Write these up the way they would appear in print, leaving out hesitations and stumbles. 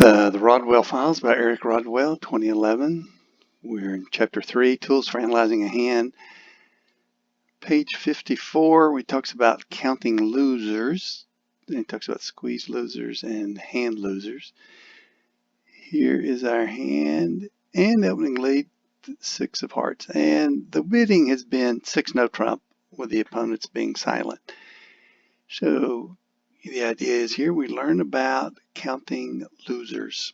The Rodwell Files by Eric Rodwell, 2011. We're in Chapter 3, Tools for Analyzing a Hand. Page 54, he talks about counting losers. Then he talks about squeeze losers and hand losers. Here is our hand and the opening lead, 6 of hearts. And the bidding has been 6 no trump with the opponents being silent. So the idea is here we learn about counting losers.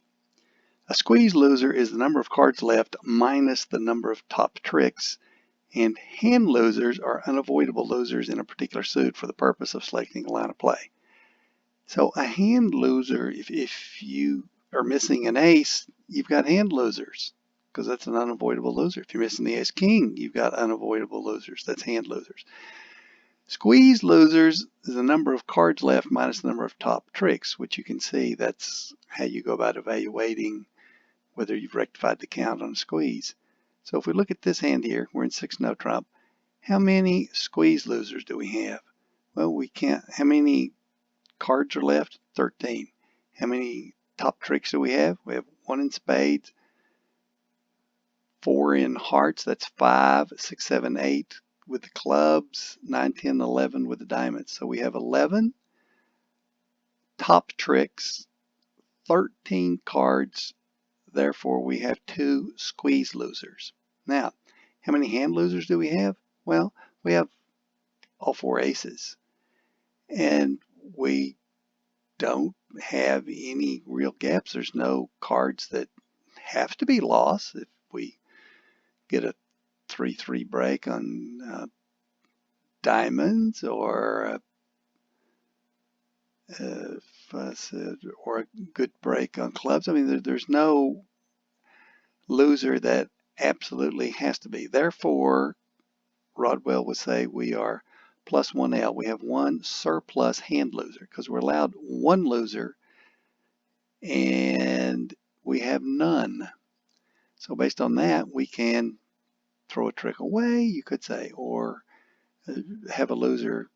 A squeeze loser is the number of cards left minus the number of top tricks, and hand losers are unavoidable losers in a particular suit for the purpose of selecting a line of play. So a hand loser, if you are missing an ace, you've got hand losers because that's an unavoidable loser. If you're missing the ace king, you've got unavoidable losers. That's hand losers. Squeeze losers is the number of cards left minus the number of top tricks, which you can see that's how you go about evaluating whether you've rectified the count on a squeeze. So if we look at this hand here, we're in 6 no trump. How many squeeze losers do we have? Well, we can't. How many cards are left? 13. How many top tricks do we have? We have 1 in spades, 4 in hearts, that's 5, 6, 7, 8 with the clubs, 9, 10, 11 with the diamonds. So we have 11 top tricks, 13 cards. Therefore, we have 2 squeeze losers. Now, how many hand losers do we have? Well, we have all 4 aces. And we don't have any real gaps. There's no cards that have to be lost. If we get a 3-3 break on diamonds or a good break on clubs. I mean, there's no loser that absolutely has to be. Therefore, Rodwell would say we are plus 1L. We have 1 surplus hand loser because we're allowed 1 loser and we have none. So based on that, we can throw a trick away, you could say, or have a loser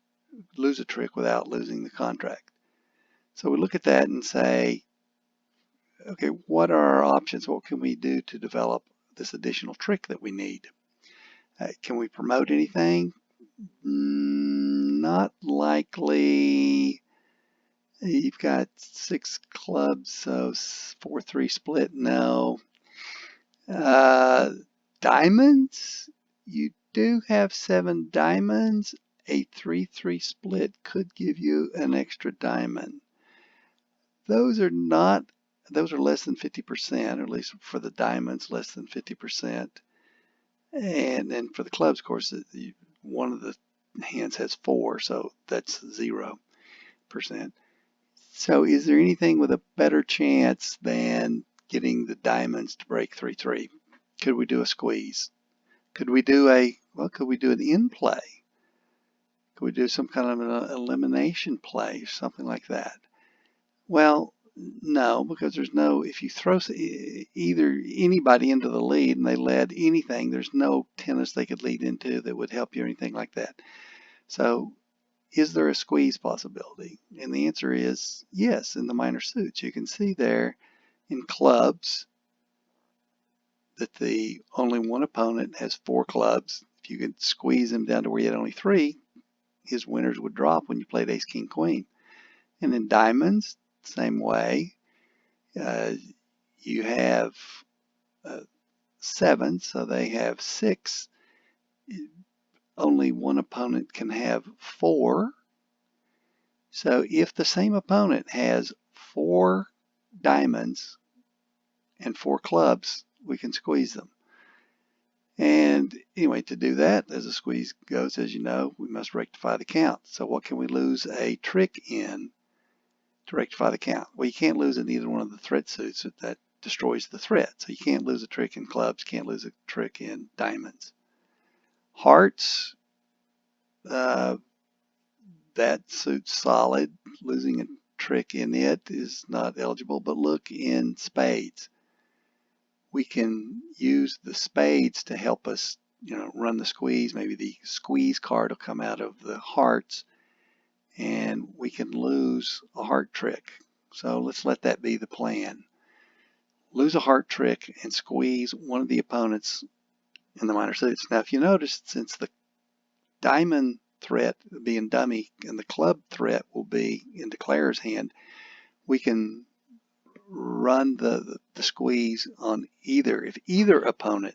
lose a trick without losing the contract. So we look at that and say, okay, what are our options? What can we do to develop this additional trick that we need? Can we promote anything? Not likely. You've got 6 clubs, so 4-3 split, no. Diamonds, you do have 7 diamonds. A 3-3 split could give you an extra diamond. Those are less than 50%, or at least for the diamonds, less than 50%. And then for the clubs, of course, one of the hands has 4, so that's 0%. So is there anything with a better chance than getting the diamonds to break 3-3? Could we do a squeeze? Could we do an in play? Could we do some kind of an elimination play, something like that? Well, no, because there's no, if you throw either anybody into the lead and they led anything, there's no tennis they could lead into that would help you or anything like that. So is there a squeeze possibility? And the answer is yes, in the minor suits. You can see there in clubs that the only one opponent has 4 clubs. If you could squeeze him down to where you had only 3, his winners would drop when you played ace, king, queen. And in diamonds, same way. You have 7, so they have 6. Only one opponent can have 4. So if the same opponent has 4 diamonds and 4 clubs, we can squeeze them. And anyway, to do that, as a squeeze goes, as you know, we must rectify the count. So what can we lose a trick in to rectify the count? Well, you can't lose in either one of the threat suits. That destroys the threat. So you can't lose a trick in clubs, can't lose a trick in diamonds. Hearts, that suit's solid. Losing a trick in it is not eligible, but look in spades. We can use the spades to help us, run the squeeze. Maybe the squeeze card will come out of the hearts and we can lose a heart trick. So let's let that be the plan. lose a heart trick and squeeze one of the opponents in the minor suits. Now, if you notice, since the diamond threat being dummy and the club threat will be in declarer's hand, we can run the squeeze on either, if either opponent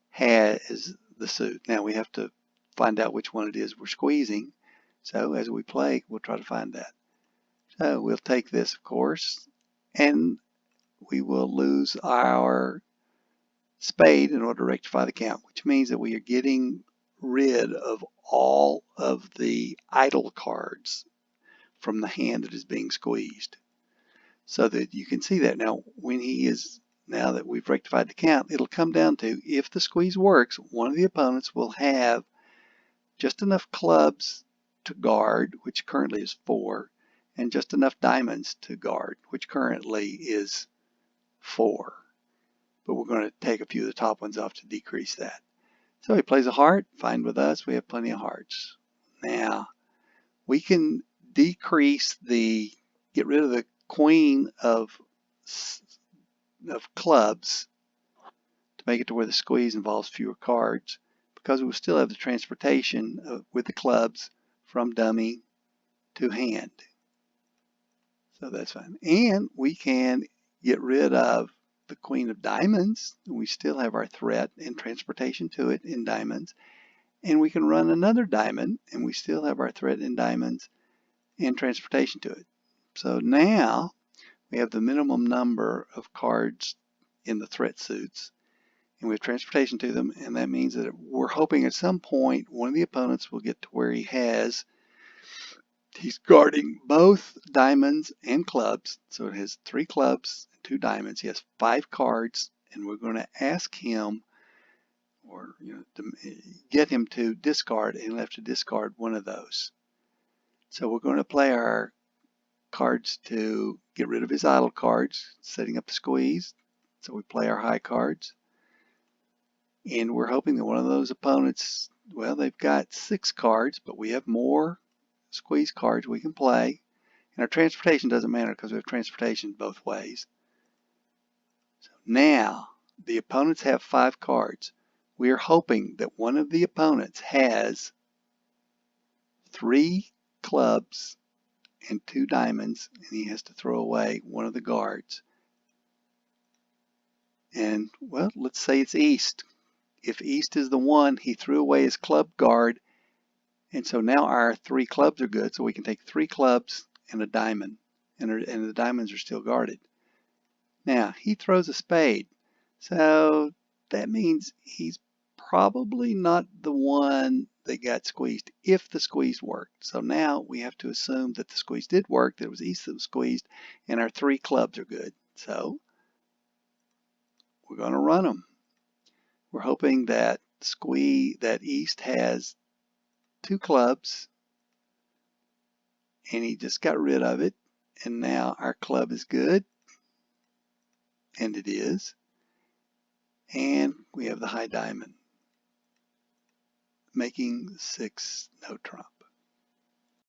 has the suit. Now we have to find out which one it is we're squeezing. So as we play, we'll try to find that. So we'll take this, of course, and we will lose our spade in order to rectify the count, which means that we are getting rid of all of the idle cards from the hand that is being squeezed. So that you can see that now when he is, now that we've rectified the count, it'll come down to, if the squeeze works, one of the opponents will have just enough clubs to guard, which currently is 4, and just enough diamonds to guard, which currently is 4. But we're going to take a few of the top ones off to decrease that. So he plays a heart, fine with us, we have plenty of hearts. Now, we can decrease get rid of the queen of clubs to make it to where the squeeze involves fewer cards, because we will still have the transportation with the clubs from dummy to hand. So that's fine. And we can get rid of the queen of diamonds. We still have our threat and transportation to it in diamonds. And we can run another diamond, and we still have our threat in diamonds and transportation to it. So now we have the minimum number of cards in the threat suits, and we have transportation to them, and that means that we're hoping at some point one of the opponents will get to where he's guarding both diamonds and clubs. So it has 3 clubs and 2 diamonds. He has 5 cards, and we're going to ask him, or to get him to discard, and he'll have to discard one of those. So we're going to play our cards to get rid of his idle cards, setting up the squeeze. So we play our high cards, and we're hoping that one of those opponents, well, they've got 6 cards, but we have more squeeze cards we can play, and our transportation doesn't matter because we have transportation both ways. So now the opponents have 5 cards. We are hoping that one of the opponents has 3 clubs and 2 diamonds, and he has to throw away one of the guards. And well, let's say it's East. If East is the one, he threw away his club guard, and so now our 3 clubs are good, so we can take 3 clubs and a diamond, and the diamonds are still guarded. Now he throws a spade, so that means he's probably not the one that got squeezed if the squeeze worked. So now we have to assume that the squeeze did work, that it was East that was squeezed, and our 3 clubs are good. So we're going to run them. We're hoping that East has 2 clubs, and he just got rid of it, and now our club is good, and it is, and we have the high diamond, making 6 no trump.